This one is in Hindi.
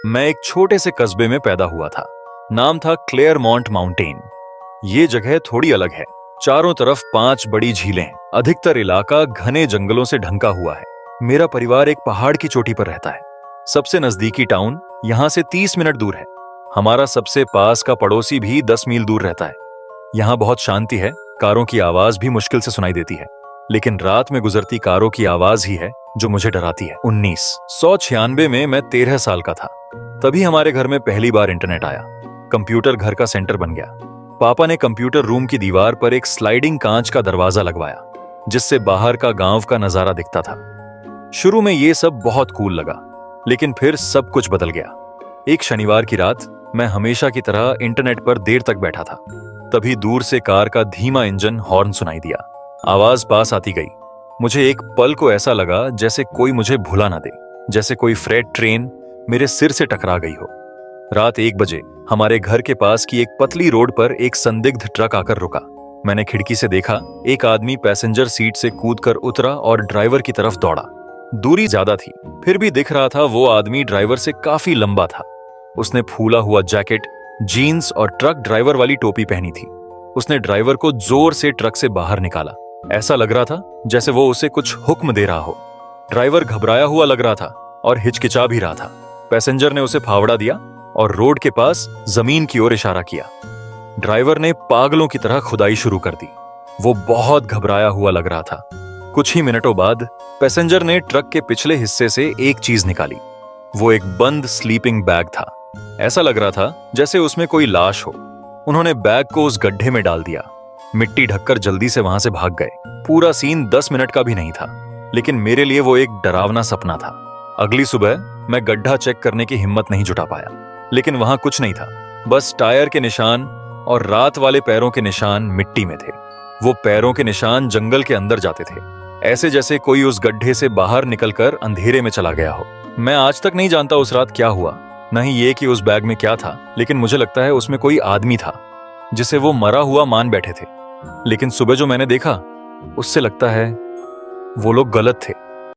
मैं एक छोटे से कस्बे में पैदा हुआ था। नाम था क्लेयरमॉन्ट माउंटेन। ये जगह थोड़ी अलग है। चारों तरफ 5 बड़ी झीलें, अधिकतर इलाका घने जंगलों से ढंका हुआ है। मेरा परिवार एक पहाड़ की चोटी पर रहता है। सबसे नजदीकी टाउन यहाँ से 30 मिनट दूर है। हमारा सबसे पास का पड़ोसी भी 10 मील दूर रहता है। यहाँ बहुत शांति है, कारों की आवाज भी मुश्किल से सुनाई देती है, लेकिन रात में गुजरती कारों की आवाज ही है जो मुझे डराती है। 1996 में मैं 13 साल का था। तभी हमारे घर में पहली बार इंटरनेट आया। कंप्यूटर घर का सेंटर बन गया। पापा ने कंप्यूटर रूम की दीवार पर एक स्लाइडिंग कांच का दरवाजा लगवाया, जिससे बाहर का गांव का नजारा दिखता था। शुरू में ये सब बहुत कूल लगा, लेकिन फिर सब कुछ बदल गया। एक शनिवार की रात मैं हमेशा की तरह इंटरनेट पर देर तक बैठा था। तभी दूर से कार का धीमा इंजन हॉर्न सुनाई दिया। आवाज पास आती गई। मुझे एक पल को ऐसा लगा जैसे कोई मुझे भुला ना दे, जैसे कोई फ्रेट ट्रेन मेरे सिर से टकरा गई हो। रात 1 बजे हमारे घर के पास की एक पतली रोड पर एक संदिग्ध ट्रक आकर रुका। मैंने खिड़की से देखा, एक आदमी पैसेंजर सीट से कूदकर उतरा और ड्राइवर की तरफ दौड़ा। दूरी ज्यादा थी, फिर भी दिख रहा था वो आदमी ड्राइवर से काफी लंबा था। उसने फूला हुआ जैकेट, जीन्स और ट्रक ड्राइवर वाली टोपी पहनी थी। उसने ड्राइवर को जोर से ट्रक से बाहर निकाला। ऐसा लग रहा था जैसे वो उसे कुछ हुक्म दे रहा हो। ड्राइवर घबराया हुआ लग रहा था और हिचकिचा भी रहा था। पैसेंजर ने उसे फावड़ा दिया और रोड के पास जमीन की ओर इशारा किया। ड्राइवर ने पागलों की तरह खुदाई शुरू कर दी। वो बहुत घबराया हुआ लग रहा था। कुछ ही मिनटों बाद पैसेंजर ने ट्रक के पिछले हिस्से से एक चीज निकाली। वो एक बंद स्लीपिंग बैग था। ऐसा लग रहा था जैसे उसमें कोई लाश हो। उन्होंने बैग को उस गड्ढे में डाल दिया। मिट्टी ढककर जल्दी से वहां से भाग गए। पूरा सीन 10 मिनट का भी नहीं था, लेकिन मेरे लिए वो एक डरावना सपना था। अगली सुबह मैं गड्ढा चेक करने की हिम्मत नहीं जुटा पाया, लेकिन वहां कुछ नहीं था, बस टायर के निशान और रात वाले पैरों के निशान मिट्टी में थे। वो पैरों के निशान जंगल के अंदर जाते थे, ऐसे जैसे कोई उस गड्ढे से बाहर निकलकर अंधेरे में चला गया हो। मैं आज तक नहीं जानता उस रात क्या हुआ, न ही ये कि उस बैग में क्या था, लेकिन मुझे लगता है उसमें कोई आदमी था जिसे वो मरा हुआ मान बैठे थे। लेकिन सुबह जो मैंने देखा, उससे लगता है वो लोग गलत थे।